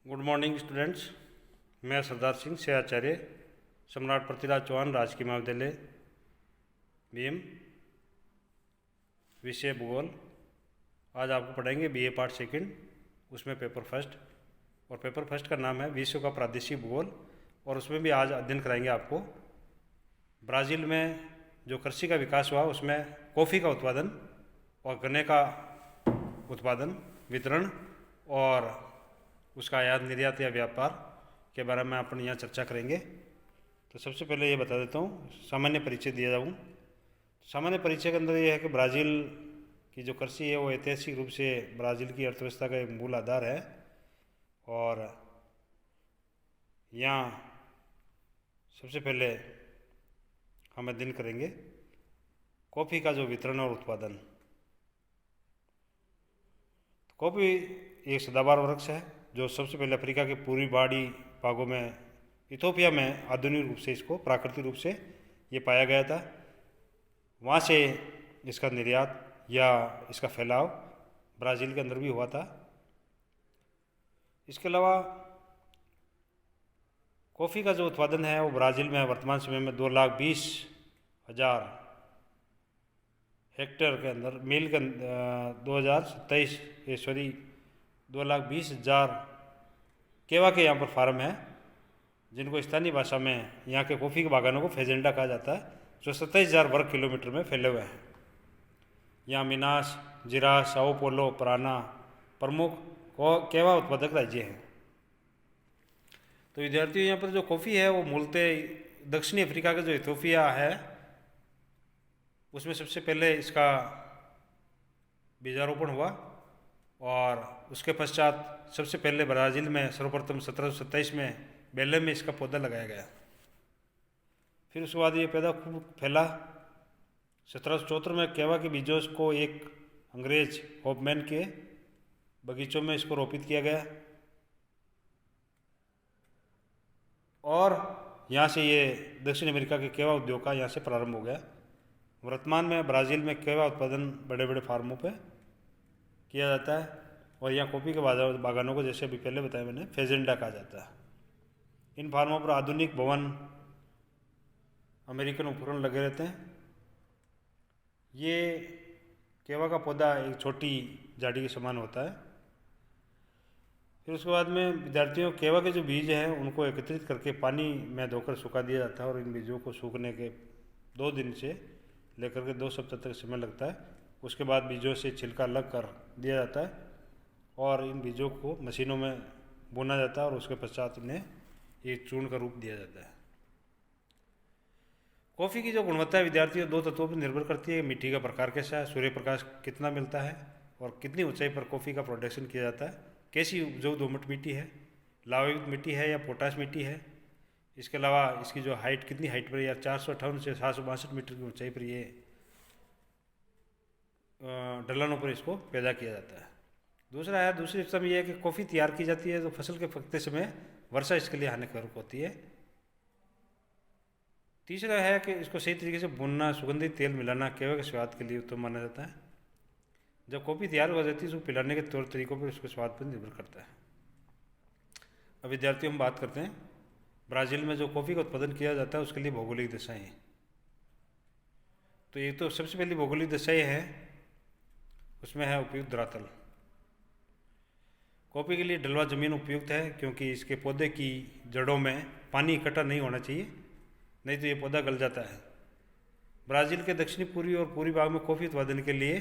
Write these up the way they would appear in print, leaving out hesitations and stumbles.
Good morning students. मैं सरदार सिंह से आचार्य सम्राट पृथ्वीराज चौहान राजकीय महाविद्यालय बीएम, विषय भूगोल। आज आपको पढ़ाएंगे बीए पार्ट सेकंड, उसमें पेपर फर्स्ट। और पेपर फर्स्ट का नाम है विश्व का प्रादेशिक भूगोल। और उसमें भी आज अध्ययन कराएंगे आपको ब्राज़ील में जो कृषि का विकास हुआ उसमें कॉफ़ी का उत्पादन और गन्ने का उत्पादन, वितरण और उसका आयात निर्यात या व्यापार के बारे में अपन यहाँ चर्चा करेंगे। तो सबसे पहले ये बता देता हूँ, सामान्य परिचय दिया जाऊँ। सामान्य परिचय के अंदर ये है कि ब्राज़ील की जो कृषि है वो ऐतिहासिक रूप से ब्राज़ील की अर्थव्यवस्था का एक मूल आधार है। और यहाँ सबसे पहले हम अध्ययन करेंगे कॉफ़ी का जो वितरण और उत्पादन। कॉफ़ी एक सदाबहार वृक्ष है जो सबसे पहले अफ्रीका के पूर्वी पहाड़ी भागों में, इथोपिया में आधुनिक रूप से इसको प्राकृतिक रूप से ये पाया गया था। वहाँ से इसका निर्यात या इसका फैलाव ब्राज़ील के अंदर भी हुआ था। इसके अलावा कॉफ़ी का जो उत्पादन है वो ब्राज़ील में वर्तमान समय में 2,20,000 हेक्टेयर के अंदर मील के 2,20,000 केवा के यहाँ पर फार्म है, जिनको स्थानीय भाषा में यहाँ के कॉफ़ी के बागानों को फेजेंडा कहा जाता है, जो 27,000 वर्ग किलोमीटर में फैले हुए हैं। यहाँ मिनास, जिरा, साओ पोलो, पराना प्रमुख केवा उत्पादक राज्य हैं। तो विद्यार्थियों, यहाँ पर जो कॉफ़ी है वो मूलतः दक्षिणी अफ्रीका का जो इथोपिया है उसमें सबसे पहले इसका बीजारोपण हुआ और उसके पश्चात सबसे पहले ब्राज़ील में सर्वप्रथम 1727 में बेले में इसका पौधा लगाया गया। फिर उसके बाद ये पैदा खूब फैला। 1774 में केवा के बीजों को एक अंग्रेज होपमैन के बगीचों में इसको रोपित किया गया और यहाँ से ये दक्षिण अमेरिका के केवा उद्योग का यहाँ से प्रारंभ हो गया। वर्तमान में ब्राज़ील में केवा उत्पादन बड़े बड़े फार्मों पे किया जाता है और यहाँ कॉफ़ी के बागानों को, जैसे अभी पहले बताया मैंने, फेजेंडा कहा जाता है। इन फार्मों पर आधुनिक भवन, अमेरिकन उपकरण लगे रहते हैं। ये केवा का पौधा एक छोटी झाड़ी के समान होता है। फिर उसके बाद में विद्यार्थियों, केवा के जो बीज हैं उनको एकत्रित करके पानी में धोकर सुखा दिया जाता है और इन बीजों को सूखने के 2 दिन से लेकर के 2 सप्ताह तक समय लगता है। उसके बाद बीजों से छिलका अलग कर दिया जाता है और इन बीजों को मशीनों में बुना जाता है और उसके पश्चात इन्हें एक चूर्ण का रूप दिया जाता है। कॉफ़ी की जो गुणवत्ता है विद्यार्थियों 2 तत्वों पर निर्भर करती है। मिट्टी का प्रकार कैसा है, सूर्य प्रकाश कितना मिलता है और कितनी ऊंचाई पर कॉफ़ी का प्रोडक्शन किया जाता है, कैसी उपजाऊ दोमट मिट्टी है, लवणयुक्त मिट्टी है या पोटाश मिट्टी है। इसके अलावा इसकी जो हाइट, कितनी हाइट पर, या 458 से 762 मीटर की ऊंचाई पर ये ढलानों पर इसको पैदा किया जाता है। दूसरी किस्म ये है कि कॉफ़ी तैयार की जाती है तो फसल के पकते समय वर्षा इसके लिए हानिकारक होती है। तीसरा है कि इसको सही तरीके से भूनना, सुगंधित तेल मिलाना केवा के स्वाद के लिए उत्तम माना जाता है। जब कॉफ़ी तैयार हो जाती है उसको पिलाने के तौर तरीकों पर उसके स्वाद पर निर्भर करता है। अब विद्यार्थियों, हम बात करते हैं ब्राज़ील में जो कॉफ़ी का उत्पादन किया जाता है उसके लिए भौगोलिक दशाएं। तो एक तो सबसे पहली भौगोलिक दशाएं है, उसमें है उपयुक्त धरातल। कॉफ़ी के लिए ढलवा ज़मीन उपयुक्त है क्योंकि इसके पौधे की जड़ों में पानी इकट्ठा नहीं होना चाहिए, नहीं तो ये पौधा गल जाता है। ब्राज़ील के दक्षिणी पूर्वी और पूर्वी भाग में कॉफ़ी उत्पादन के लिए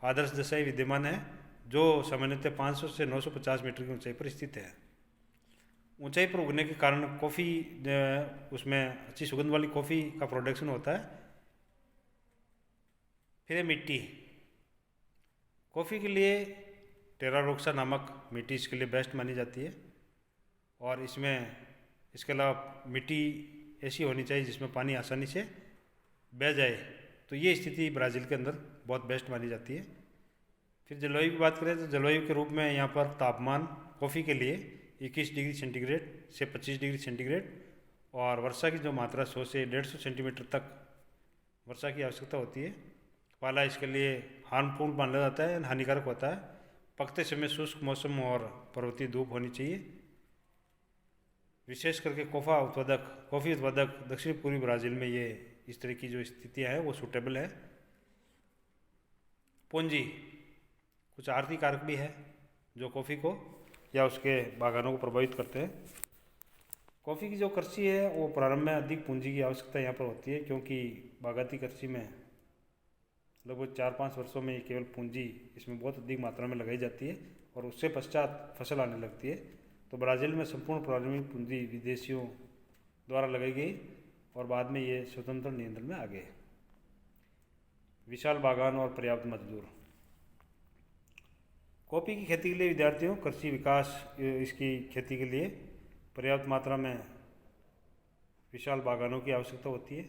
आदर्श दशाएं विद्यमान है जो सामान्यतः 500 से 950 मीटर की ऊंचाई पर स्थित है। ऊंचाई पर उगने के कारण कॉफ़ी उसमें अच्छी सुगंध वाली कॉफ़ी का प्रोडक्शन होता है। फिर मिट्टी, कॉफ़ी के लिए टेरा रोक्सा नामक मिट्टी इसके लिए बेस्ट मानी जाती है और इसके अलावा मिट्टी ऐसी होनी चाहिए जिसमें पानी आसानी से बह जाए, तो ये स्थिति ब्राज़ील के अंदर बहुत बेस्ट मानी जाती है। फिर जलवायु की बात करें तो जलवायु के रूप में यहाँ पर तापमान कॉफ़ी के लिए 21 डिग्री सेंटीग्रेड से 25 डिग्री सेंटीग्रेड और वर्षा की जो मात्रा 100 से 150 सेंटीमीटर तक वर्षा की आवश्यकता होती है। पाला इसके लिए हार्मफुल माना जाता है, हानिकारक होता है। पकते समय शुष्क मौसम और पर्वतीय धूप होनी चाहिए। विशेष करके कॉफ़ी उत्पादक दक्षिण पूर्वी ब्राज़ील में ये इस तरह की जो स्थितियाँ हैं वो सूटेबल है। पूंजी कुछ आर्थिक कारक भी है जो कॉफ़ी को या उसके बागानों को प्रभावित करते हैं। कॉफ़ी की जो कृषि है वो प्रारंभ में अधिक पूंजी की आवश्यकता यहाँ पर होती है, क्योंकि बागायती कृषि में लगभग 4-5 वर्षों में केवल पूंजी इसमें बहुत अधिक मात्रा में लगाई जाती है और उससे पश्चात फसल आने लगती है। तो ब्राज़ील में संपूर्ण प्रारंभिक पूंजी विदेशियों द्वारा लगाई गई और बाद में ये स्वतंत्र नियंत्रण में आ गए। विशाल बागान और पर्याप्त मजदूर। कॉफ़ी की खेती के लिए विद्यार्थियों कृषि विकास इसकी खेती के लिए पर्याप्त मात्रा में विशाल बागानों की आवश्यकता होती है।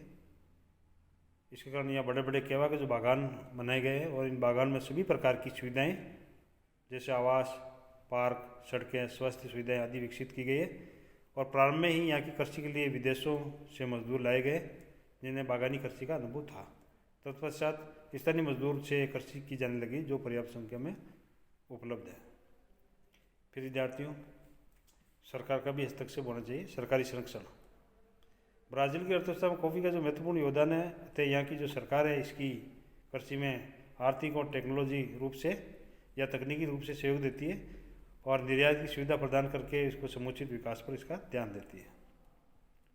इसके कारण यहाँ बड़े बड़े केवा के जो बागान बनाए गए हैं और इन बागान में सभी प्रकार की सुविधाएं जैसे आवास, पार्क, सड़कें, स्वास्थ्य सुविधाएं आदि विकसित की गई है। और प्रारंभ में ही यहाँ की कृषि के लिए विदेशों से मजदूर लाए गए जिन्हें बागानी कृषि का अनुभव था। तत्पश्चात स्थानीय मजदूर से कृषि की जाने लगी जो पर्याप्त संख्या में उपलब्ध है। फिर विद्यार्थियों सरकार का भी हस्तक्षेप होना चाहिए। सरकारी संरक्षण। ब्राज़ील की अर्थव्यवस्था में कॉफ़ी का जो महत्वपूर्ण योगदान है, अतः यहाँ की जो सरकार है इसकी कृषि में आर्थिक और टेक्नोलॉजी रूप से या तकनीकी रूप से सहयोग देती है और निर्यात की सुविधा प्रदान करके इसको समुचित विकास पर इसका ध्यान देती है।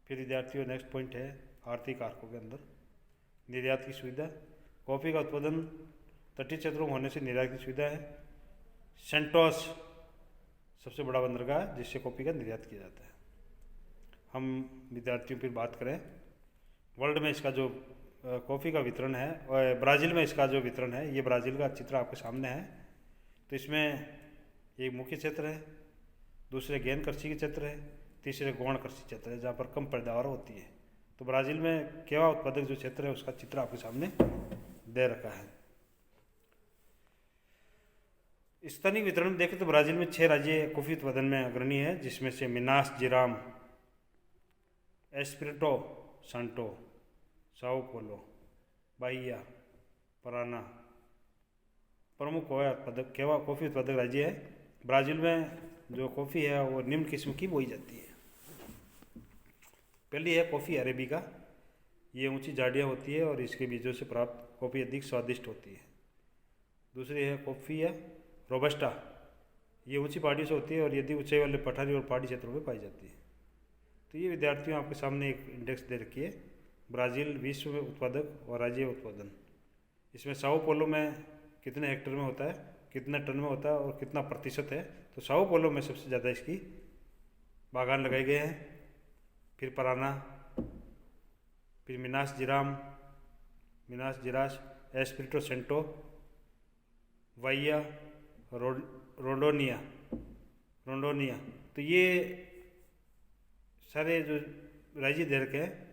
फिर विद्यार्थियों नेक्स्ट पॉइंट है आर्थिक कारकों के अंदर निर्यात की सुविधा। कॉफ़ी का उत्पादन तटीय क्षेत्रों में होने से निर्यात की सुविधा है। सेंटोस सबसे बड़ा बंदरगाह है जिससे कॉफ़ी का निर्यात किया जाता है। हम विद्यार्थियों फिर बात करें वर्ल्ड में इसका जो कॉफ़ी का वितरण है और ब्राज़ील में इसका जो वितरण है, ये ब्राज़ील का चित्र आपके सामने है। तो इसमें एक मुख्य क्षेत्र है, दूसरे गहन कृषि के क्षेत्र है, तीसरे गौण कृषि क्षेत्र है जहाँ पर कम पैदावार होती है। तो ब्राज़ील में केवा उत्पादक जो क्षेत्र है उसका चित्र आपके सामने दे रखा है। स्थानीय वितरण देखें तो ब्राज़ील में 6 राज्य कॉफ़ी उत्पादन में अग्रणी है, जिसमें से मिनास जिराम, एस्पिरिटो सांटो, साओ पोलो, बाहिया, पराना प्रमुख केवा कॉफ़ी उत्पादक राज्य है। ब्राज़ील में जो कॉफ़ी है वो निम्न किस्म की बोई जाती है। पहली है कॉफ़ी अरेबिका। ये ऊंची झाड़ियाँ होती है और इसके बीजों से प्राप्त कॉफ़ी अधिक स्वादिष्ट होती है। दूसरी है कॉफ़ी है रोबस्टा। ये ऊंची पहाड़ियों से होती है और यदि ऊंचाई वाले पठारी और पहाड़ी क्षेत्रों में पाई जाती है। तो ये विद्यार्थियों आपके सामने एक इंडेक्स दे रखी है ब्राज़ील विश्व में उत्पादक और राज्य उत्पादन। इसमें साओ पोलो में कितने हेक्टेयर में होता है, कितने टन में होता है और कितना प्रतिशत है। तो साओ पोलो में सबसे ज़्यादा इसकी बागान लगाए गए हैं। फिर पराना, फिर मिनास जिरास, एस्पिरिटो सेंटो, वाइया, रोंडोनिया। तो ये सारे जो राज्य दे रखे हैं।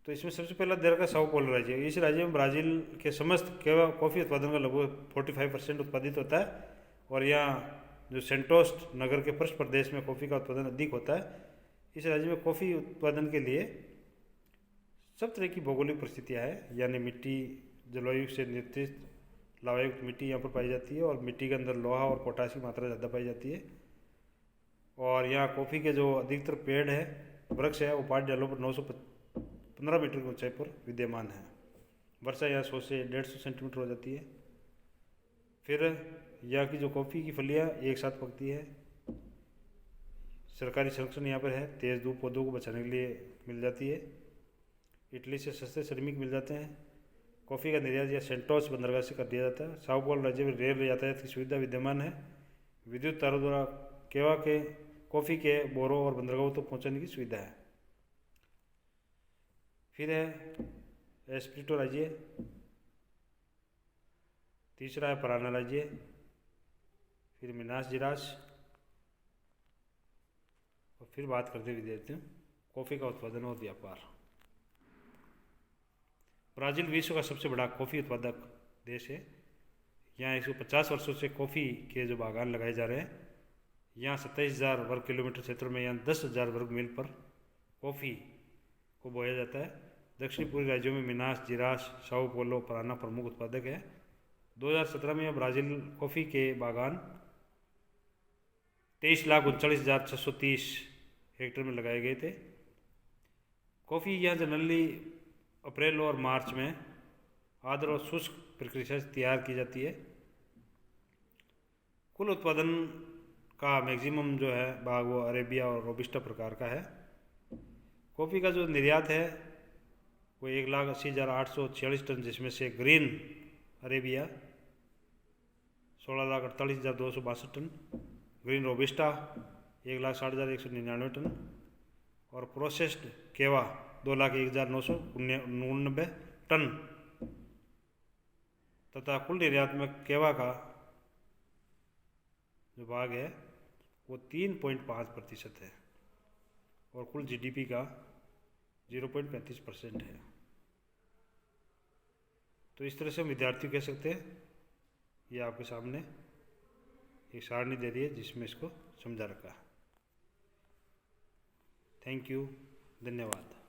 तो इसमें सबसे पहला दे रखा साओ पोलो राज्य। इस राज्य में ब्राज़ील के समस्त केवल कॉफ़ी उत्पादन का लगभग 45% उत्पादित होता है और यहाँ जो सेंटोस नगर के फर्स्ट प्रदेश में कॉफ़ी का उत्पादन अधिक होता है। इस राज्य में कॉफ़ी उत्पादन के लिए सब तरह की भौगोलिक परिस्थितियाँ हैं, यानी मिट्टी जलवायु से निर्दिष्ट लवणयुक्त मिट्टी यहाँ पर पाई जाती है और मिट्टी के अंदर लोहा और पोटाश की मात्रा ज़्यादा पाई जाती है। और यहाँ कॉफ़ी के जो अधिकतर पेड़ है, वृक्ष है, वो पहाड़ी ढालों पर 915 मीटर की ऊंचाई पर विद्यमान है। वर्षा यहाँ 100 से 150 सेंटीमीटर हो जाती है। फिर यहाँ की जो कॉफ़ी की फलियाँ एक साथ पकती है। सरकारी संरक्षण यहाँ पर है, तेज़ धूप पौधों को बचाने के लिए मिल जाती है। इटली से सस्ते श्रमिक मिल जाते हैं। कॉफ़ी का निर्यात या सेंटोस बंदरगाह से कर दिया जाता है। साओ पोलो राज्य में रेल यातायात की सुविधा विद्यमान है। विद्युत तारों द्वारा केवा के कॉफ़ी के बोरों और बंदरगाहों तक पहुँचाने की सुविधा है। फिर है एस्पिरिटो राज्य, तीसरा है पराना राज्य, फिर मिनास जिरास और फिर बात करते हैं विद्यार्थियों कॉफ़ी का उत्पादन और व्यापार। ब्राज़ील विश्व का सबसे बड़ा कॉफ़ी उत्पादक देश है। यहाँ 150 वर्षों से कॉफ़ी के जो बागान लगाए जा रहे हैं। यहाँ 27,000 वर्ग किलोमीटर क्षेत्र में यहाँ 10,000 वर्ग मील पर कॉफ़ी को बोया जाता है। दक्षिण पूर्वी राज्यों में मिनास जिरास, साओ पोलो, पराना प्रमुख उत्पादक है। 2017 में ब्राज़ील कॉफ़ी के बागान 23,39,630 हेक्टेयर में लगाए गए थे। कॉफ़ी यहाँ जनरली अप्रैल और मार्च में आर्द्र और शुष्क प्रक्रिया से तैयार की जाती है। कुल उत्पादन का मैक्सिमम जो है भाग वो अरेबिया और रोबिस्टा प्रकार का है। कॉफ़ी का जो निर्यात है वो 1,80,846 टन, जिसमें से green arabica 16,48,262 ton, green robusta 1,60,199 ton और प्रोसेस्ड केवा 2,01,999 टन तथा कुल निर्यात में केवा का जो भाग है वो 3.5% है और कुल जीडीपी का 0.35% है। तो इस तरह से हम विद्यार्थी कह सकते हैं। ये आपके सामने एक सारणी दे रही है जिसमें इसको समझा रखा है। थैंक यू, धन्यवाद।